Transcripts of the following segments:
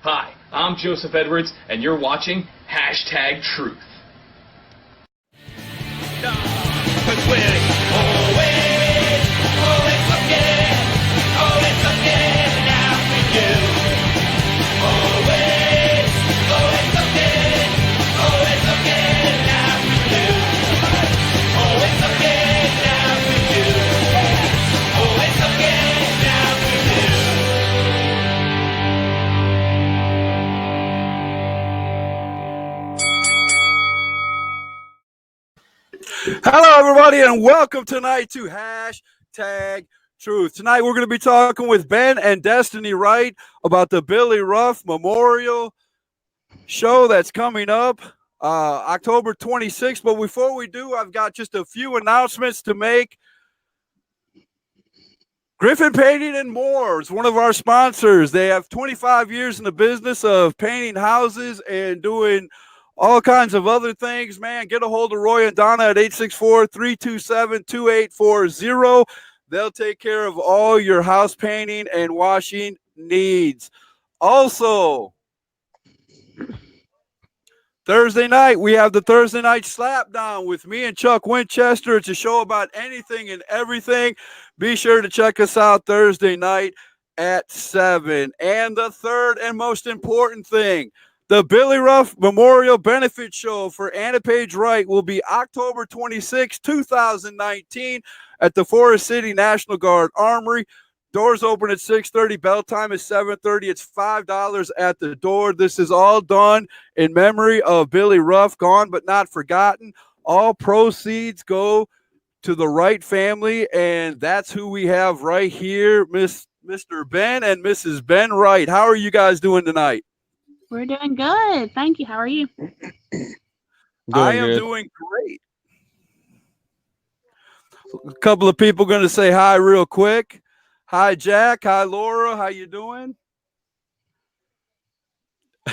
Hi, I'm Joseph Edwards, and you're watching #Truth. Hello, everybody, and welcome tonight to #Truth. Tonight, we're going to be talking with Ben and Destiny Wright about the Billy Ruff Memorial show that's coming up October 26th. But before we do, I've got just a few announcements to make. Griffin Painting and More is one of our sponsors. They have 25 years in the business of painting houses and doing all kinds of other things, man. Get a hold of Roy and Donna at 864-327-2840. They'll take care of all your house painting and washing needs. Also, Thursday night, we have the Thursday night Slapdown with me and Chuck Winchester. It's a show about anything and everything. Be sure to check us out Thursday night at 7. And the third and most important thing, the Billy Ruff Memorial Benefit Show for Anna Page Wright will be October 26, 2019 at the Forest City National Guard Armory. Doors open at 6:30. Bell time is 7:30. It's $5 at the door. This is all done in memory of Billy Ruff, gone but not forgotten. All proceeds go to the Wright family, and that's who we have right here, Mr. Ben and Mrs. Ben Wright. How are you guys doing tonight? We're doing good. Thank you. How are you? I am doing great. A couple of people going to say hi real quick. Hi, Jack. Hi, Laura. How you doing?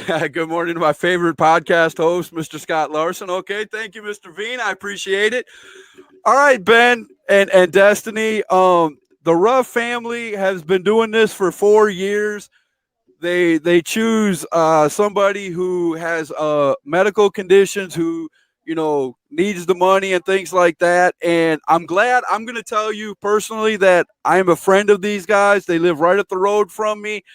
Good morning to my favorite podcast host, Mr. Scott Larson. Okay, thank you, Mr. Veen. I appreciate it. All right, Ben and Destiny. The Ruff family has been doing this for 4 years. They choose somebody who has medical conditions, who needs the money and things like that. And I'm glad. I'm going to tell you personally that I am a friend of these guys. They live right up the road from me.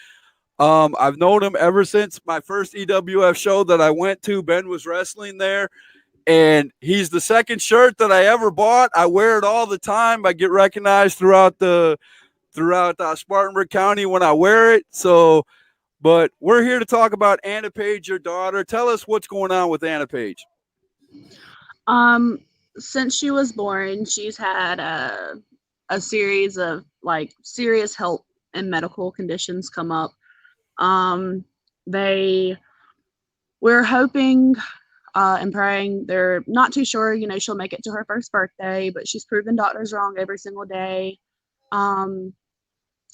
I've known them ever since my first EWF show that I went to. Ben was wrestling there, and he's the second shirt that I ever bought. I wear it all the time. I get recognized throughout Spartanburg County when I wear it. So. But we're here to talk about Anna Page, your daughter. Tell us what's going on with Anna Page. Since she was born, she's had a series of serious health and medical conditions come up. We're hoping and praying. They're not too sure, she'll make it to her first birthday, but she's proven doctors wrong every single day.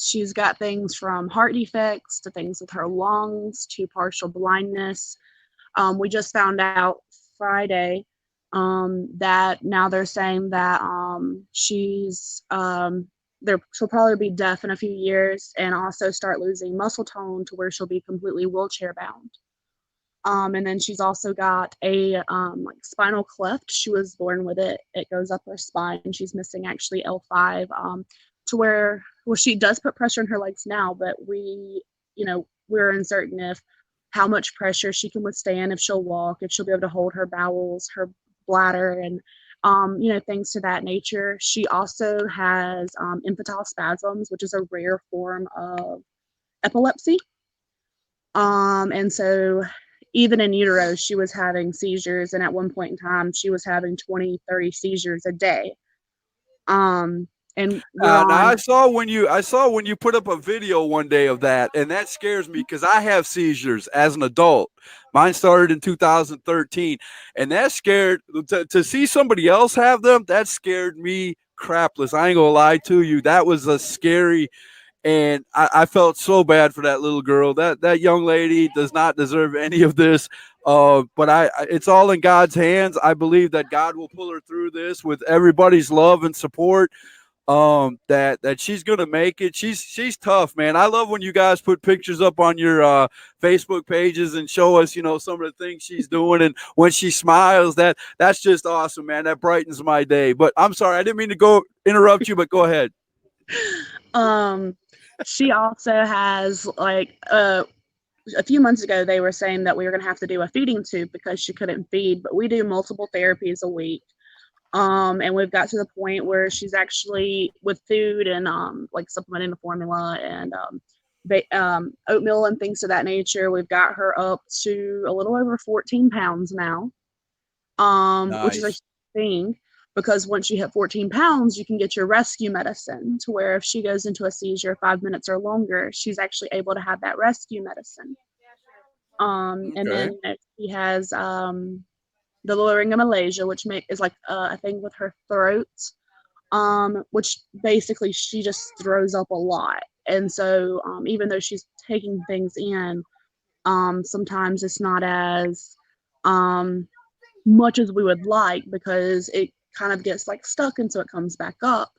She's got things from heart defects to things with her lungs to partial blindness. We just found out Friday that now they're saying that she'll probably be deaf in a few years and also start losing muscle tone to where she'll be completely wheelchair bound. And then she's also got a spinal cleft. She was born with it. It goes up her spine. She's missing actually L5 to where she does put pressure on her legs now, but we're uncertain if how much pressure she can withstand, if she'll walk, if she'll be able to hold her bowels, her bladder, and things to that nature. She also has infantile spasms, which is a rare form of epilepsy. And so even in utero, she was having seizures, and at one point in time, she was having 20, 30 seizures a day. And I saw when you put up a video one day of that, and that scares me because I have seizures as an adult. Mine started in 2013, and that scared to see somebody else have them. That scared me crapless. I ain't gonna lie to you. That was a scary, and I felt so bad for that little girl. That young lady does not deserve any of this. But it's all in God's hands. I believe that God will pull her through this with everybody's love and support. that she's gonna make it. She's tough, man. I love when you guys put pictures up on your Facebook pages and show us, some of the things she's doing, and when she smiles, that's just awesome, man. That brightens my day. But I'm sorry, I didn't mean to go interrupt you, but go ahead. She also has like a few months ago they were saying that we were going to have to do a feeding tube because she couldn't feed, but we do multiple therapies a week. And we've got to the point where she's actually with food and like supplementing the formula and oatmeal and things of that nature. We've got her up to a little over 14 pounds now, which is a Nice. huge thing because once you hit 14 pounds, you can get your rescue medicine to where if she goes into a seizure 5 minutes or longer, she's actually able to have that rescue medicine. And Okay. then she has the lowering of Malaysia, which is like a thing with her throat, which basically she just throws up a lot. And so even though she's taking things in, sometimes it's not as much as we would like because it kind of gets like stuck until it comes back up.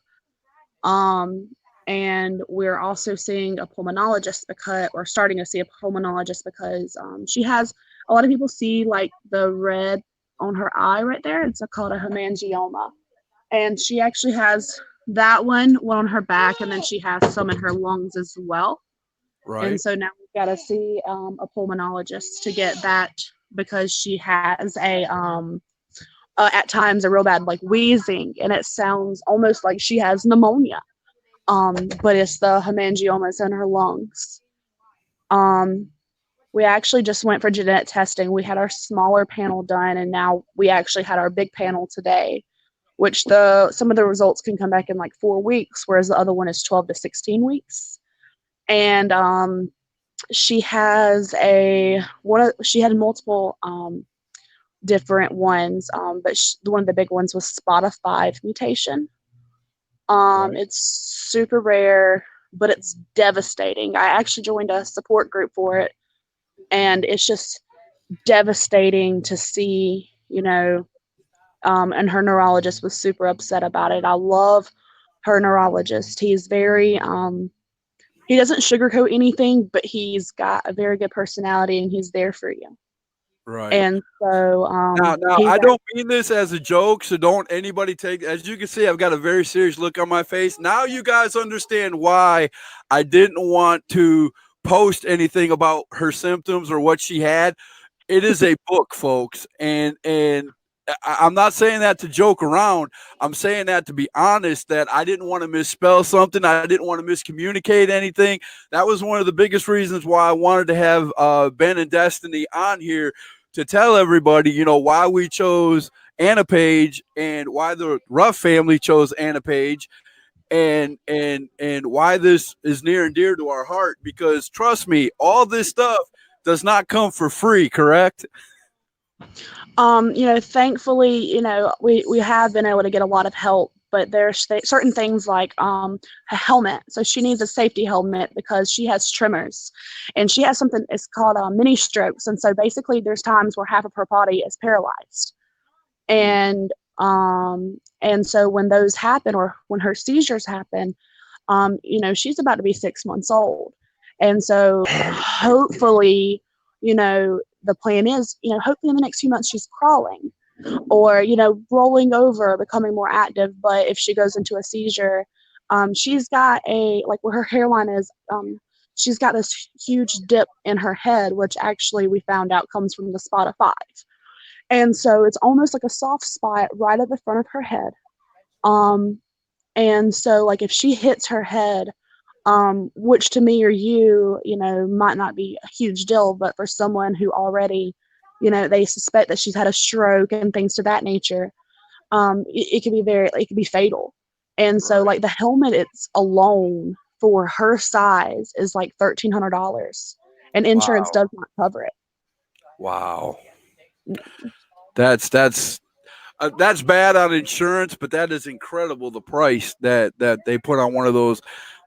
And we're also seeing a pulmonologist because, or starting to see a pulmonologist because she has, a lot of people see like the red on her eye right there. It's called a hemangioma. And she actually has that one on her back, and then she has some in her lungs as well. And Right. so now we've got to see a pulmonologist to get that because she has at times a real bad like wheezing, and it sounds almost like she has pneumonia. But it's the hemangiomas in her lungs. Um, we actually just went for genetic testing. We had our smaller panel done, and now we actually had our big panel today, which some of the results can come back in like 4 weeks, whereas the other one is 12 to 16 weeks. And she has she had multiple different ones, but one of the big ones was SPOTA5 mutation. Right. It's super rare, but it's devastating. I actually joined a support group for it, and it's just devastating to see, and her neurologist was super upset about it. I love her neurologist. He's very, he doesn't sugarcoat anything, but he's got a very good personality and he's there for you. Right. And so Now, he's I don't mean this as a joke, so don't anybody take. As you can see, I've got a very serious look on my face. Now, you guys understand why I didn't want to post anything about her symptoms or what she had. It is a book, folks, and I'm not saying that to joke around. I'm saying that to be honest. That I didn't want to misspell something. I didn't want to miscommunicate anything. That was one of the biggest reasons why I wanted to have Ben and Destiny on here to tell everybody, why we chose Anna Page and why the Ruff family chose Anna Page and why this is near and dear to our heart. Because trust me, all this stuff does not come for free, correct? thankfully, we have been able to get a lot of help, but there's certain things like a helmet. So she needs a safety helmet because she has tremors, and she has something. It's called mini strokes, and so basically, there's times where half of her body is paralyzed, and so when those happen, or when her seizures happen, she's about to be 6 months old, and so hopefully, the plan is, hopefully in the next few months she's crawling or, rolling over, becoming more active. But if she goes into a seizure, she's got like where her hairline is, she's got this huge dip in her head, which actually we found out comes from the SPOTA5. And so it's almost like a soft spot right at the front of her head. And so like if she hits her head, which to me or you, might not be a huge deal, but for someone who already, they suspect that she's had a stroke and things to that nature, it could be it could be fatal. And so like the helmet, it's alone for her size is like $1,300, and insurance Wow. does not cover it. Wow. That's bad on insurance, but that is incredible, the price that they put on one of those.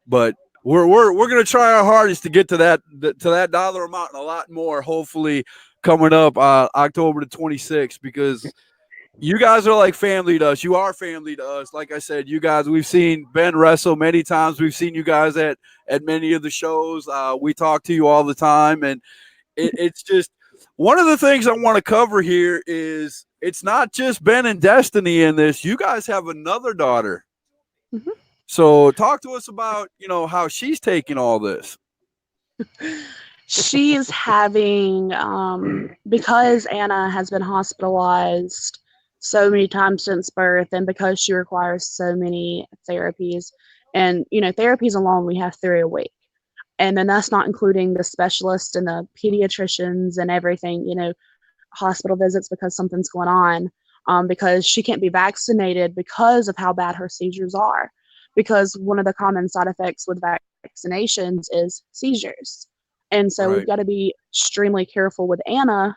But we're gonna try our hardest to get to that dollar amount and a lot more. Hopefully, coming up October the 26th, because You guys are like family to us. You are family to us. Like I said, you guys, we've seen Ben wrestle many times. We've seen you guys at many of the shows. We talk to you all the time, and it's just one of the things I want to cover here is it's not just Ben and Destiny in this. You guys have another daughter. Mhm. So talk to us about, how she's taking all this. She is having, because Anna has been hospitalized so many times since birth, and because she requires so many therapies, and therapies alone we have 3 a week, and then that's not including the specialists and the pediatricians and everything, hospital visits because something's going on, because she can't be vaccinated because of how bad her seizures are, because one of the common side effects with vaccinations is seizures. And so we've Right. got to be extremely careful with Anna,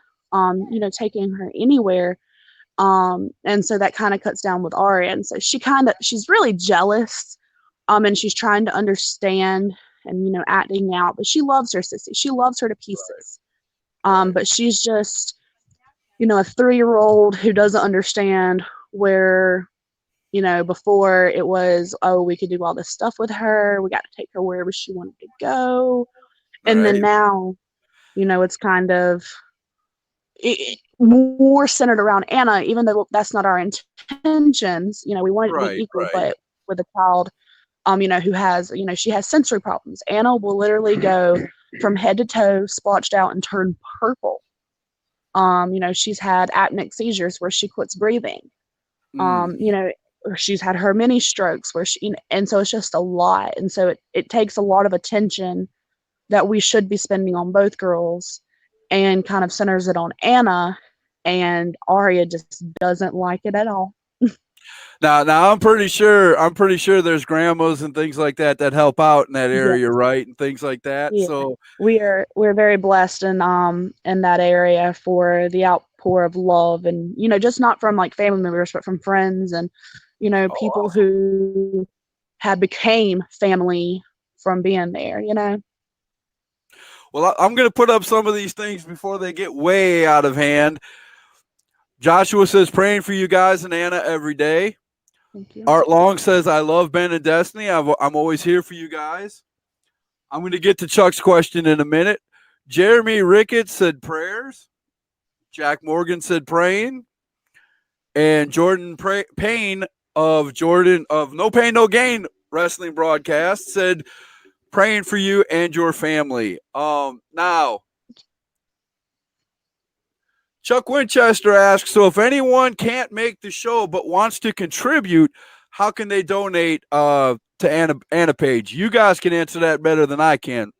taking her anywhere. And so that kind of cuts down with Aria. And so she's really jealous, and she's trying to understand and, acting out, but she loves her sissy. She loves her to pieces. Right. But she's just, a 3-year-old who doesn't understand where, before it was, oh, we could do all this stuff with her. We got to take her wherever she wanted to go. And then Right. now, it's kind of more centered around Anna, even though that's not our intentions. We want it to be Right. equal, Right. but with a child, who has, she has sensory problems. Anna will literally go from head to toe, splotched out, and turn purple. She's had apneic seizures where she quits breathing. Mm. She's had her mini strokes where and so it's just a lot. And so it takes a lot of attention that we should be spending on both girls, and kind of centers it on Anna, and Aria just doesn't like it at all. Now I'm pretty sure there's grandmas and things like that that help out in that Yeah, area, right? And things like that. yeah. So We're very blessed in that area for the outpour of love, and just not from like family members, but from friends, and people awesome. who had became family from being there. Well, I'm going to put up some of these things before they get way out of hand. Joshua says, praying for you guys and Anna every day. Thank you. Art Long says, I love Ben and Destiny. I'm always here for you guys. I'm going to get to Chuck's question in a minute. Jeremy Ricketts said prayers. Jack Morgan said praying. And Jordan Payne of No Pain, No Gain wrestling broadcast said praying for you and your family. Now, Chuck Winchester asks, so if anyone can't make the show but wants to contribute, how can they donate to Anna Page? You guys can answer that better than I can.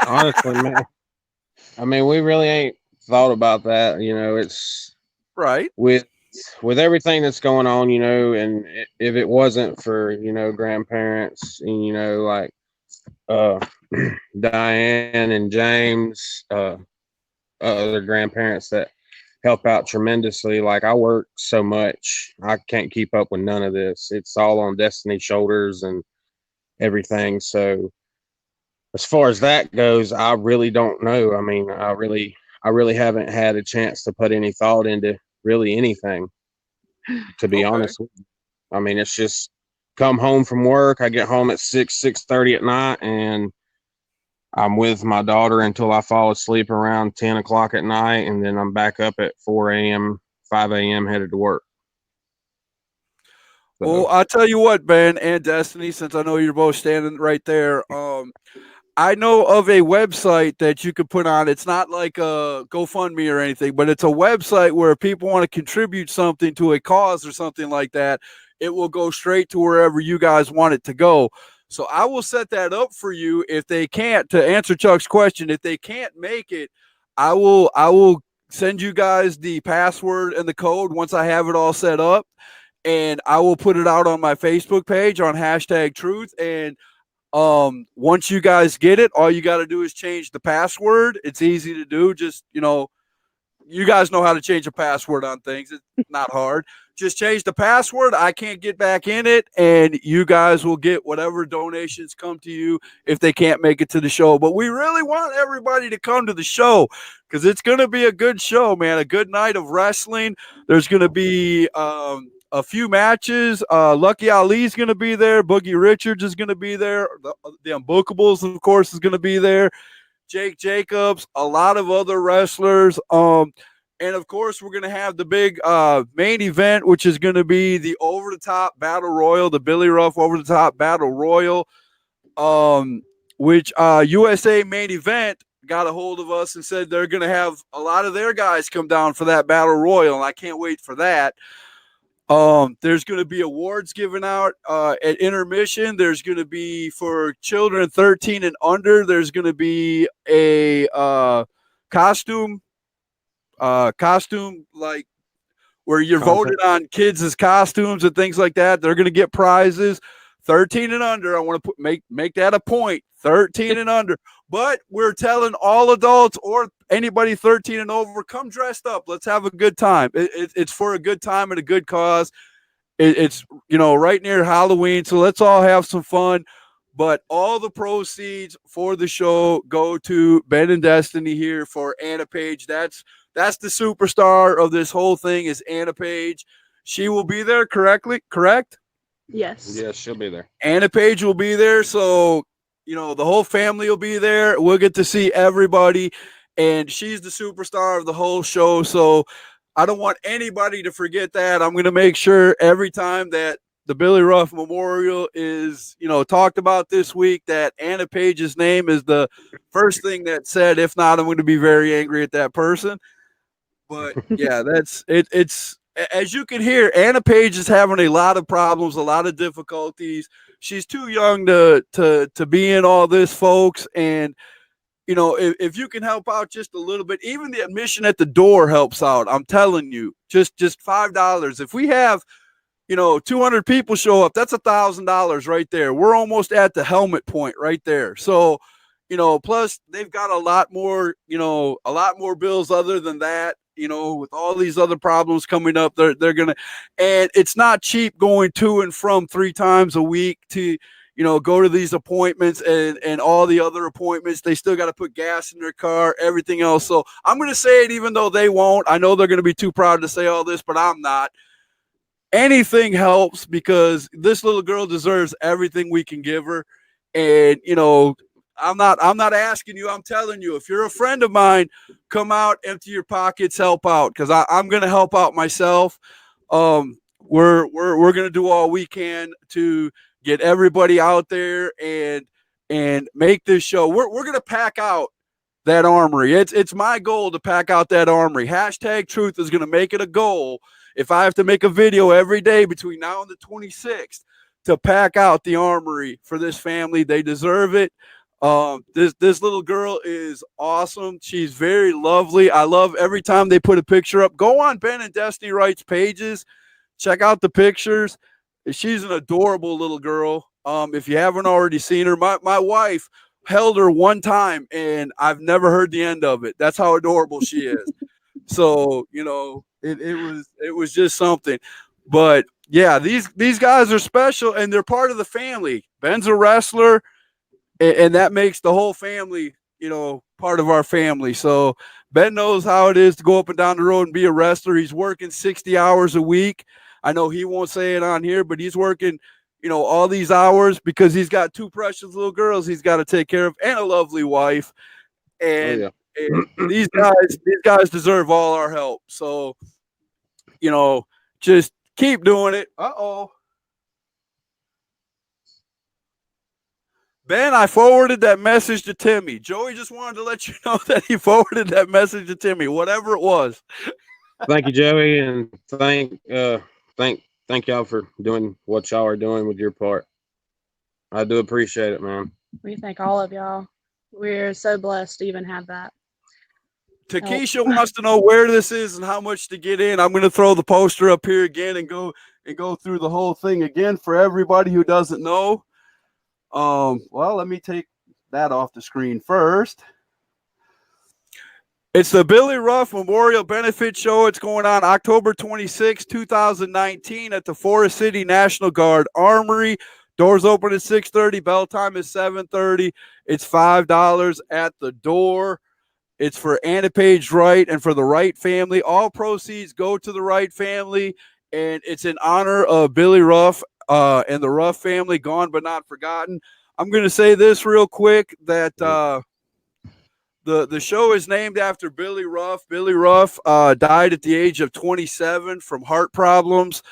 Honestly, man, I mean, we really ain't thought about that. It's Right. with everything that's going on, and if it wasn't for grandparents and like Diane and James, other grandparents that help out tremendously. Like, I work so much, I can't keep up with none of this. It's all on Destiny's shoulders and everything. So as far as that goes, I really don't know. I mean, I really haven't had a chance to put any thought into really anything, to be Okay. honest with you. I mean, it's just come home from work. I get home at 6:30 at night, and I'm with my daughter until I fall asleep around 10 o'clock at night, and then I'm back up at 4 a.m., 5 a.m. headed to work. So, Well, I'll tell you what, Ben and Destiny, since I know you're both standing right there, I know of a website that you could put on. It's not like a GoFundMe or anything, but it's a website where if people want to contribute something to a cause or something like that, it will go straight to wherever you guys want it to go. So I will set that up for you if they can't. To answer Chuck's question, if they can't make it, I will send you guys the password and the code once I have it all set up, and I will put it out on my Facebook page on #truth. And once you guys get it, all you got to do is change the password. It's easy to do. Just you guys know how to change a password on things. It's not hard. Just change the password. I can't get back in it, and you guys will get whatever donations come to you if they can't make it to the show. But we really want everybody to come to the show because it's going to be a good show, man. A good night of wrestling. There's going to be a few matches. Lucky Ali's going to be there. Boogie Richards is going to be there. The Unbookables, of course, is going to be there. Jake Jacobs, a lot of other wrestlers. And of course, we're going to have the big main event, which is going to be the over-the-top battle royal, the Billy Ruff over-the-top battle royal, which USA main event got a hold of us and said they're going to have a lot of their guys come down for that battle royal, and I can't wait for that. There's going to be awards given out at intermission. There's going to be for children 13 and under. There's going to be a costume like where you're voted on kids as costumes and things like that. They're going to get prizes. 13 and under. I want to make that a point. 13 and under. But we're telling all adults or anybody 13 and over, come dressed up. Let's have a good time. It's for a good time and a good cause. It's, right near Halloween, so let's all have some fun. But all the proceeds for the show go to Ben and Destiny here for Anna Page. That's the superstar of this whole thing is Anna Page. She will be there, correct? Yes. Yes, she'll be there. Anna Page will be there, so the whole family will be there. We'll get to see everybody, and she's the superstar of the whole show, so I don't want anybody to forget that. I'm going to make sure every time that the Billy Ruff Memorial is, talked about this week, that Anna Page's name is the first thing that's said. If not, I'm going to be very angry at that person. But yeah, that's it. It's, as you can hear, Anna Page is having a lot of problems, a lot of difficulties. She's too young to be in all this, folks. And, if you can help out just a little bit, even the admission at the door helps out. I'm telling you, just $5. If we have, 200 people show up, that's $1,000 right there. We're almost at the helmet point right there. So, plus they've got a lot more bills other than that, with all these other problems coming up, they're going to, and it's not cheap going to and from 3 times a week to, go to these appointments and all the other appointments. They still got to put gas in their car, everything else. So I'm going to say it, even though they won't. I know they're going to be too proud to say all this, but I'm not. Anything helps because this little girl deserves everything we can give her. And, I'm not asking you. I'm telling you, if you're a friend of mine, come out, empty your pockets, help out. Cause I'm going to help out myself. We're going to do all we can to get everybody out there and make this show. We're going to pack out that armory. It's my goal to pack out that armory. Hashtag Truth is going to make it a goal. If I have to make a video every day between now and the 26th to pack out the armory for this family, they deserve it. This little girl is awesome. She's very lovely. I love every time they put a picture up. Go on Ben and Destiny Wright's pages. Check out the pictures. She's an adorable little girl. If you haven't already seen her, my wife held her one time and I've never heard the end of it. That's how adorable she is. So, it was just something. But yeah, these guys are special and they're part of the family. Ben's a wrestler, and that makes the whole family, part of our family. So Ben knows how it is to go up and down the road and be a wrestler. He's working 60 hours a week. I know he won't say it on here, but he's working, all these hours because he's got 2 precious little girls he's got to take care of and a lovely wife. And, and these guys deserve all our help. So, just keep doing it. Ben, I forwarded that message to Timmy. Joey just wanted to let you know that he forwarded that message to Timmy, whatever it was. Thank you, Joey, and thank y'all for doing what y'all are doing with your part. I do appreciate it, man. We thank all of y'all. We're so blessed to even have that. Takesha wants to know where this is and how much to get in. I'm going to throw the poster up here again and go through the whole thing again for everybody who doesn't know. Well, let me take that off the screen first. It's the Billy Ruff Memorial Benefit Show. It's going on October 26, 2019 at the Forest City National Guard Armory. Doors open at 6:30. Bell time is 7:30. It's $5 at the door. It's for Anna Page Wright and for the Wright family. All proceeds go to the Wright family, and it's in honor of Billy Ruff and the Ruff family, gone but not forgotten. I'm going to say this real quick, that the show is named after Billy Ruff. Billy Ruff died at the age of 27 from heart problems.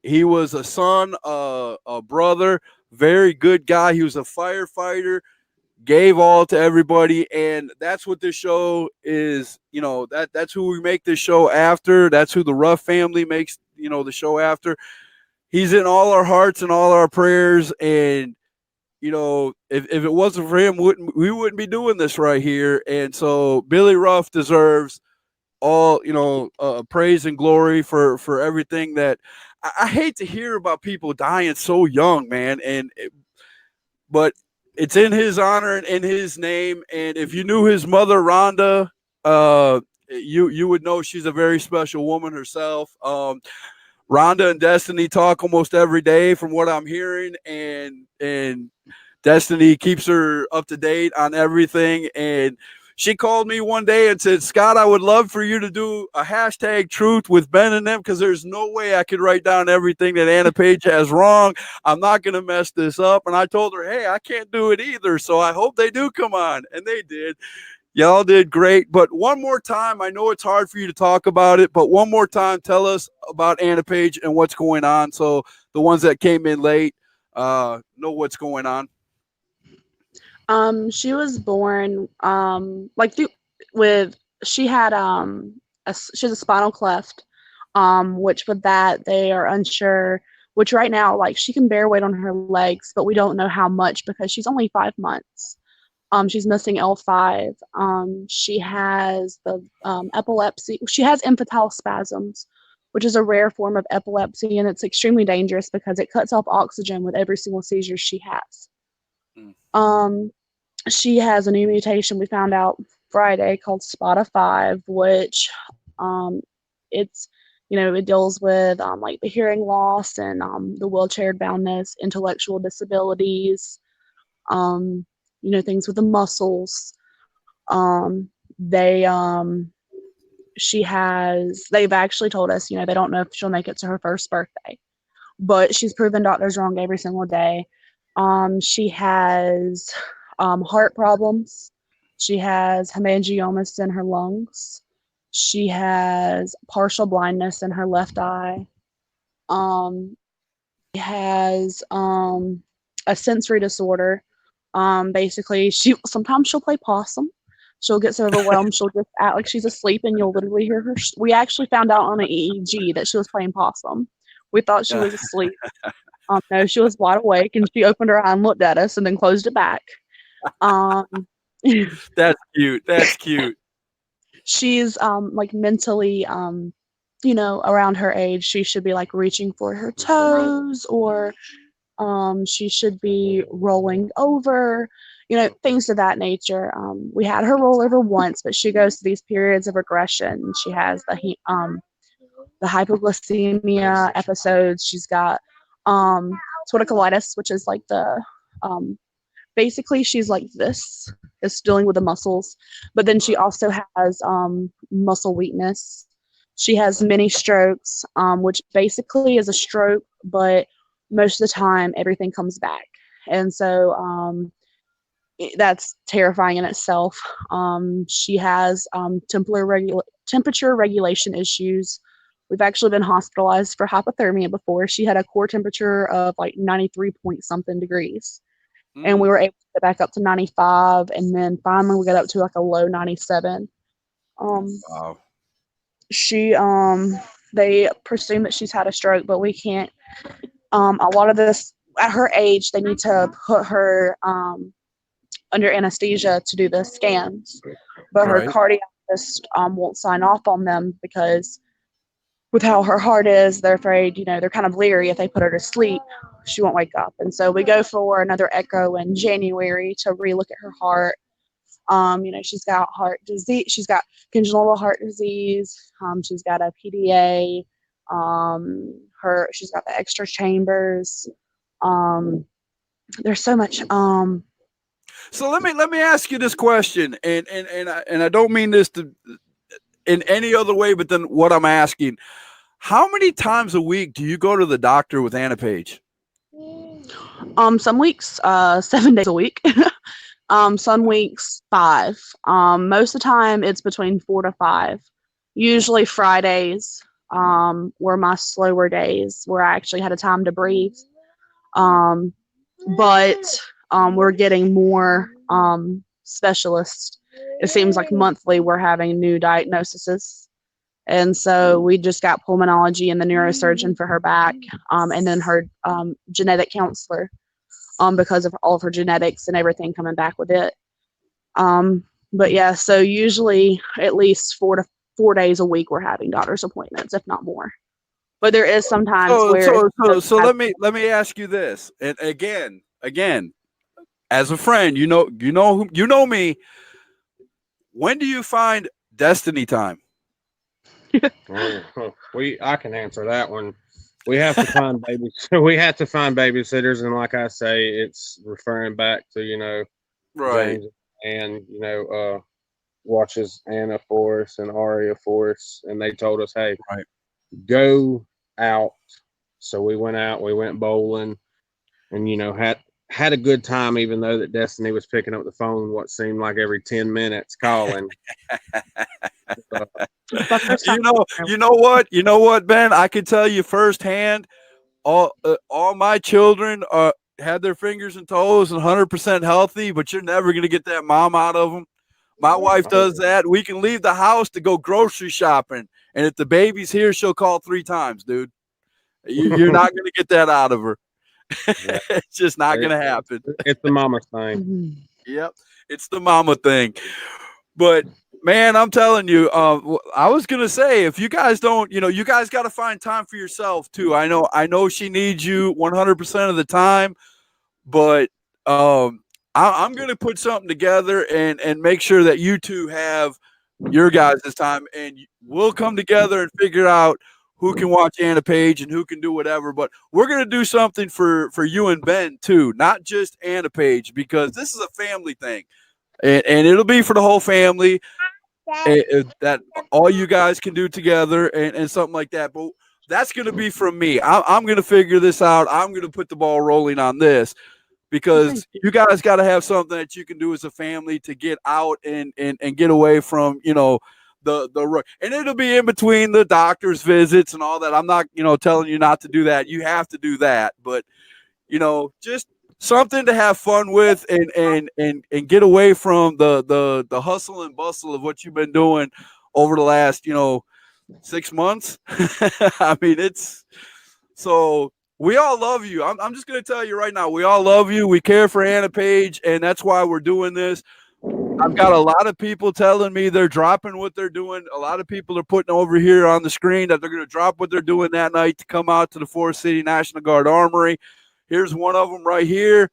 He was a son, a brother, very good guy. He was a firefighter, gave all to everybody, and that's what this show is. That's who we make this show after. That's who the Ruff family makes the show after. He's in all our hearts and all our prayers, and if it wasn't for him, we wouldn't be doing this right here. And so Billy Ruff deserves all praise and glory for everything that I hate to hear about people dying so young, man. But it's in his honor and in his name. And if you knew his mother, Rhonda, you would know she's a very special woman herself. Rhonda and Destiny talk almost every day from what I'm hearing, and Destiny keeps her up to date on everything. And she called me one day and said, Scott, I would love for you to do a hashtag truth with Ben and them, because there's no way I could write down everything that Anna Page has wrong. I'm not going to mess this up. And I told her, hey, I can't do it either. So I hope they do come on. And they did. Y'all did great. But one more time, I know it's hard for you to talk about it, but one more time, tell us about Anna Page and what's going on, so the ones that came in late know what's going on. She was born she had she has a spinal cleft, which with that they are unsure, which right now, like, she can bear weight on her legs, but we don't know how much because she's only 5 months. She's missing L5. She has the epilepsy. She has infantile spasms, which is a rare form of epilepsy, and it's extremely dangerous because it cuts off oxygen with every single seizure she has. She has a new mutation we found out Friday called SPOTA5, which it's it deals with like the hearing loss and the wheelchair boundness, intellectual disabilities, things with the muscles. They've actually told us, they don't know if she'll make it to her first birthday, but she's proven doctors wrong every single day. She has heart problems. She has hemangiomas in her lungs. She has partial blindness in her left eye. She has a sensory disorder. Basically, sometimes she'll play possum. She'll get so overwhelmed, she'll just act like she's asleep, and you'll literally hear her. We actually found out on an EEG that she was playing possum. We thought she was asleep. No, she was wide awake, and she opened her eye and looked at us and then closed it back. That's cute. That's cute. She's like mentally, around her age, she should be like reaching for her toes, or she should be rolling over, things of that nature. We had her roll over once, but she goes through these periods of regression. She has the hypoglycemia episodes. She's got torticollitis, which is like the basically she's like this. It's dealing with the muscles, but then she also has muscle weakness. She has mini strokes, which basically is a stroke, but most of the time everything comes back, and so that's terrifying in itself. She has temperature regulation issues. We've actually been hospitalized for hypothermia before. She had a core temperature of like 93 point something degrees, and we were able to get back up to 95, and then finally we got up to like a low 97. Wow. She they presume that she's had a stroke, but we can't. A lot of this, at her age, they need to put her under anesthesia to do the scans, but her cardiologist won't sign off on them because with how her heart is, they're afraid, they're kind of leery if they put her to sleep, she won't wake up. And so we go for another echo in January to relook at her heart. She's got heart disease. She's got congenital heart disease. She's got a PDA. She's got the extra chambers. There's so much. So let me ask you this question, and I don't mean this in any other way, but then what I'm asking: how many times a week do you go to the doctor with Anna Page? Some weeks, 7 days a week. Some weeks 5. Most of the time it's between 4 to 5. Usually Fridays were my slower days where I actually had a time to breathe. But we're getting more specialists. It seems like monthly we're having new diagnoses. And so we just got pulmonology and the neurosurgeon for her back, and then her genetic counselor because of all of her genetics and everything coming back with it. But yeah, so usually at least 4 days a week we're having doctor's appointments, if not more. But there is sometimes so let me ask you this. And again, as a friend, you know me. When do you find Destiny time? I can answer that one. We have to find babysitters, and like I say, it's referring back to Right. James and watches Anna for us and Aria for us, and they told us, hey, right, go out. So we went out, we went bowling, and had a good time, even though that Destiny was picking up the phone what seemed like every 10 minutes calling. You know what, Ben? I can tell you firsthand, all my children had their fingers and toes and 100% healthy, but you're never going to get that mom out of them. My wife does that. We can leave the house to go grocery shopping, and if the baby's here, she'll call 3 times, dude. You're not going to get that out of her. Yeah. It's just not going to happen. It's the mama thing. Yep, it's the mama thing. But man, I'm telling you, I was gonna say, if you guys don't, you guys got to find time for yourself too. I know she needs you 100% of the time, but I'm gonna put something together and make sure that you two have your guys' time, and we'll come together and figure out who can watch Anna Page and who can do whatever. But we're gonna do something for you and Ben too, not just Anna Page, because this is a family thing, and it'll be for the whole family. That all you guys can do together and something like that. But that's going to be from me. I'm going to figure this out. I'm going to put the ball rolling on this, because you guys got to have something that you can do as a family to get out and get away from, the and it'll be in between the doctor's visits and all that. I'm not, telling you not to do that. You have to do that. But, just something to have fun with and get away from the hustle and bustle of what you've been doing over the last 6 months. I mean, so we all love you. I'm just gonna tell you right now, we all love you. We care for Anna Page, and that's why we're doing this. I've got a lot of people telling me they're dropping what they're doing. A lot of people are putting over here on the screen that they're going to drop what they're doing that night to come out to the Forest City National Guard Armory. Here's one of them right here.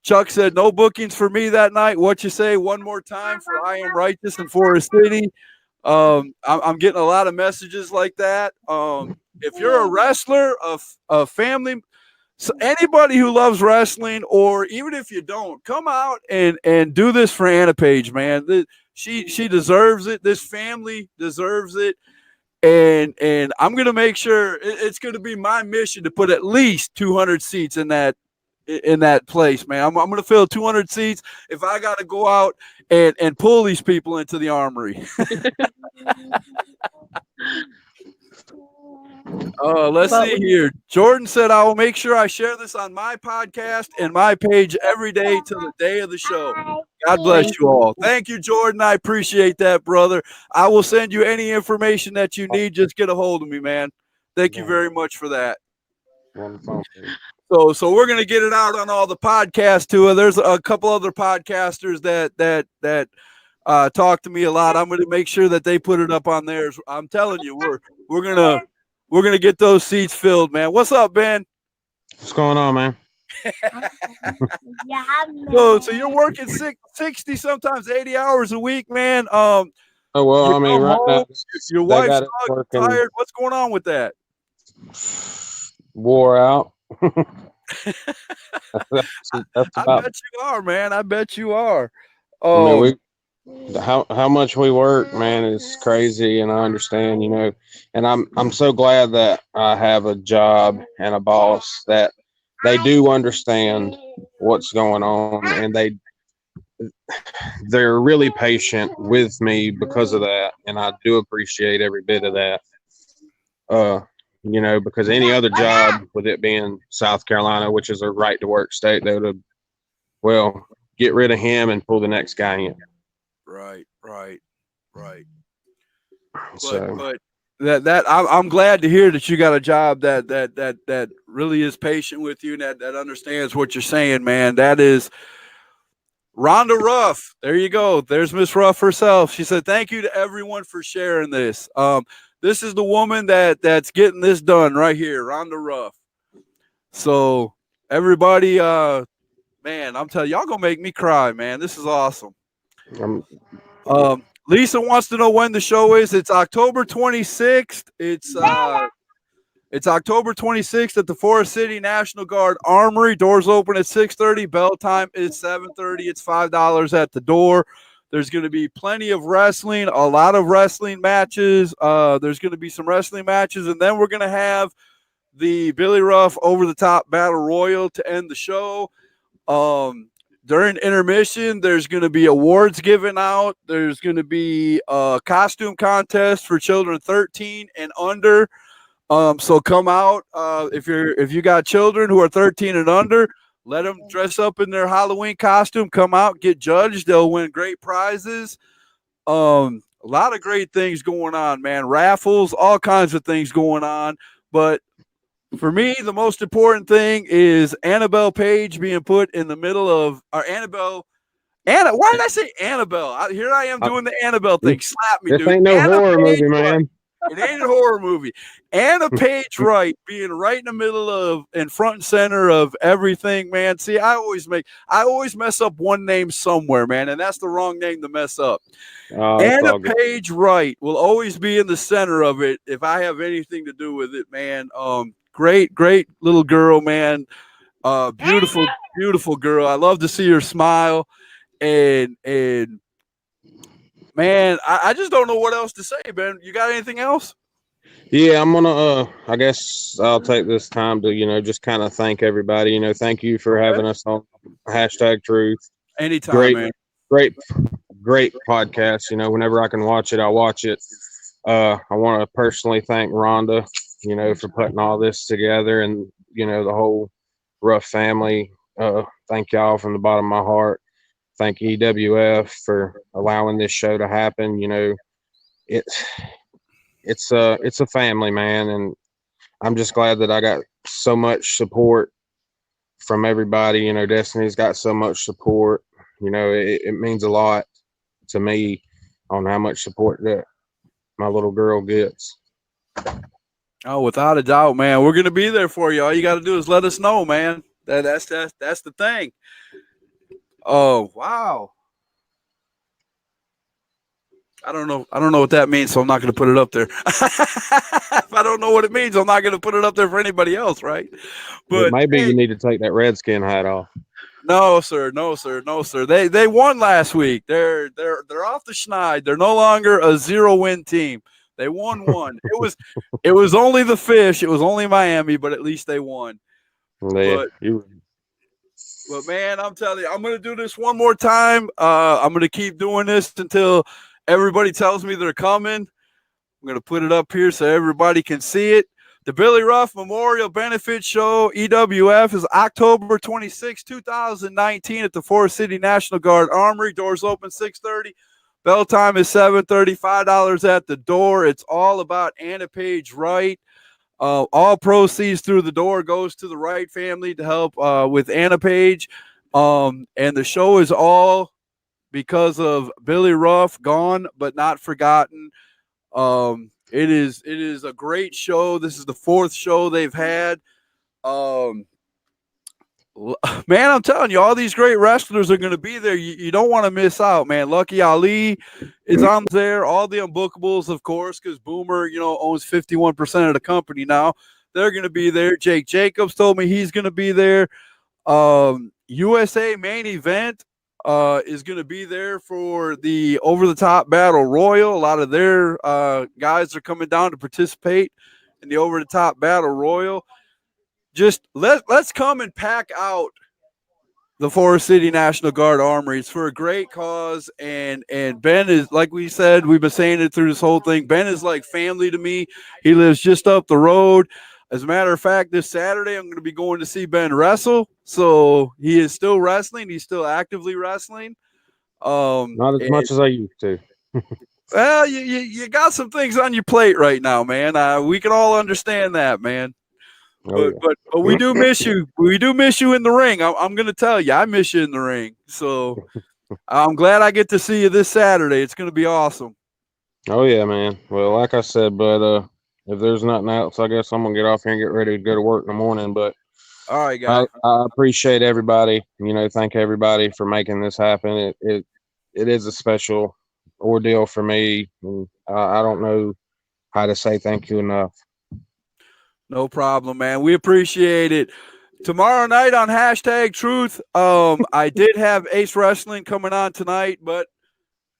Chuck said, no bookings for me that night. What you say one more time for I Am Righteous in Forest City? I'm getting a lot of messages like that. If you're a wrestler, a family, so anybody who loves wrestling, or even if you don't, come out and do this for Anna Page, man. She deserves it. This family deserves it. And I'm going to make sure it's going to be my mission to put at least 200 seats in that place, man. I'm going to fill 200 seats if I got to go out and pull these people into the armory. Let's see here. Jordan said, I will make sure I share this on my podcast and my page every day till the day of the show. God bless you all. Thank you, Jordan. I appreciate that, brother. I will send you any information that you need. Just get a hold of me, man. Thank you very much for that. So we're going to get it out on all the podcasts too. There's a couple other podcasters that talk to me a lot. I'm going to make sure that they put it up on theirs. I'm telling you, we're going to get those seats filled, man. What's up, Ben? What's going on, man? So you're working 60, sometimes 80 hours a week, man. Oh well, You I mean, come right now home, your they wife's got it working tired. What's going on with that? wore out. That's I about. bet you are, man. I bet you are. I mean, Um, how much we work, man, is crazy, and I understand, and I'm so glad that I have a job and a boss that they do understand what's going on, and they're really patient with me because of that, and I do appreciate every bit of that. Uh, because any other job, with it being South Carolina, which is a right to work state, they would have, well, get rid of him and pull the next guy in. right. So But that I'm glad to hear that you got a job that really is patient with you and that understands what you're saying, man. That is Rhonda Ruff. There you go. There's Miss Ruff herself. She said, "Thank you to everyone for sharing this." This is the woman that's getting this done right here, Rhonda Ruff. So everybody, man, I'm telling you, y'all gonna make me cry, man. This is awesome. Lisa wants to know when the show is. It's October 26th. It's October 26th at the Forest City National Guard Armory. Doors open at 6:30. Bell time is 7:30. It's $5 at the door. There's going to be plenty of wrestling, a lot of wrestling matches. There's going to be some wrestling matches, and then we're going to have the Billy Ruff Over the Top Battle Royal to end the show. During intermission, there's going to be awards given out. There's going to be a costume contest for children 13 and under. So come out if you got children who are 13 and under. Let them dress up in their Halloween costume. Come out, get judged. They'll win great prizes. A lot of great things going on, man. Raffles, all kinds of things going on. But for me, the most important thing is Annabelle Page being put in the middle of Annabelle. Why did I say Annabelle? Here I am doing the Annabelle thing. Slap me, this dude. ain't no Anna horror Page movie, Wright. man. It ain't a horror movie. Anna Page Wright being right in the middle of and front and center of everything, man. See, I always mess up one name somewhere, man, and that's the wrong name to mess up. Anna Page Wright will always be in the center of it if I have anything to do with it, man. Great little girl, man. Beautiful girl. I love to see her smile, and man, I just don't know what else to say, Ben. You got anything else? Yeah, I'm gonna. I guess I'll take this time to, just kind of thank everybody. Thank you for having us on #Truth. Anytime, man. Great podcast. Whenever I can watch it, I'll watch it. I want to personally thank Rhonda, for putting all this together, and the whole Ruff family. Thank y'all from the bottom of my heart. Thank EWF for allowing this show to happen. It's a family, man, and I'm just glad that I got so much support from everybody. Destiny's got so much support. It means a lot to me on how much support that my little girl gets. Oh, without a doubt, man. We're gonna be there for you. All you got to do is let us know, man. That's the thing. Oh, wow. I don't know what that means, so I'm not going to put it up there. If I don't know what it means, I'm not going to put it up there for anybody else, right? But maybe you need to take that Redskin hat off. No, sir. They won last week. They're off the schneid. They're no longer a 0-win team. They won one. It was only the Fish. It was only Miami, but at least they won. Yeah, But man, I'm telling you, I'm going to do this one more time. I'm going to keep doing this until everybody tells me they're coming. I'm going to put it up here so everybody can see it. The Billy Ruff Memorial Benefit Show, EWF, is October 26, 2019 at the Forest City National Guard Armory. Doors open 6:30. Bell time is 7:30. $5 at the door. It's all about Anna Page Wright. All proceeds through the door goes to the Wright family to help with Anna Page. And the show is all because of Billy Ruff, gone but not forgotten. It is a great show. This is the 4th show they've had. Man, I'm telling you, all these great wrestlers are going to be there. You don't want to miss out, man. Lucky Ali is on there. All the unbookables, of course, because Boomer, owns 51% of the company now. They're going to be there. Jake Jacobs told me he's going to be there. USA Main Event is going to be there for the over-the-top battle royal. A lot of their guys are coming down to participate in the over-the-top battle royal. Just let's come and pack out the Forest City National Guard Armory. It's for a great cause, and Ben is, like we said, we've been saying it through this whole thing. Ben is like family to me. He lives just up the road. As a matter of fact, this Saturday I'm going to be going to see Ben wrestle. So he is still wrestling. He's still actively wrestling. Not as much as I used to. Well, you got some things on your plate right now, man. We can all understand that, man. But we do miss you. We do miss you in the ring. I'm going to tell you, I miss you in the ring. So I'm glad I get to see you this Saturday. It's going to be awesome. Oh yeah, man. Well, like I said, but if there's nothing else, I guess I'm gonna get off here and get ready to go to work in the morning. But all right, guys. I appreciate everybody. Thank everybody for making this happen. It is a special ordeal for me. And I don't know how to say thank you enough. No problem, man. We appreciate it. Tomorrow night on #Truth, I did have Ace Wrestling coming on tonight, but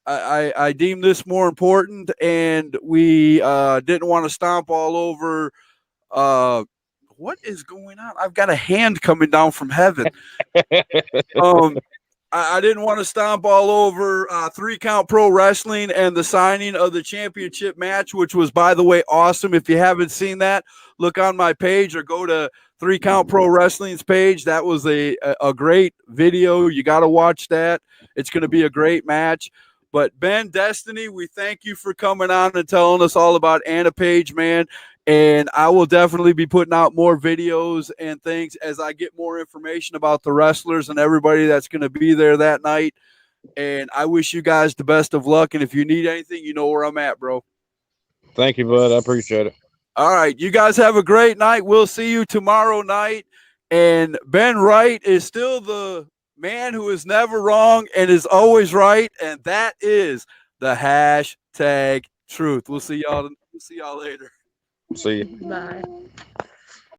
I deem this more important, and we didn't want to stomp all over. What is going on? I've got a hand coming down from heaven. I didn't want to stomp all over 3 Count Pro Wrestling and the signing of the championship match, which was, by the way, awesome. If you haven't seen that, look on my page or go to 3 Count Pro Wrestling's page. That was a great video. You got to watch that. It's going to be a great match. But Ben, Destiny, we thank you for coming on and telling us all about Anna Page, man. And I will definitely be putting out more videos and things as I get more information about the wrestlers and everybody that's going to be there that night. And I wish you guys the best of luck. And if you need anything, you know where I'm at, bro. Thank you, bud. I appreciate it. All right. You guys have a great night. We'll see you tomorrow night. And Ben Wright is still the man who is never wrong and is always right. And that is the #Truth. We'll see y'all later. See you. Bye.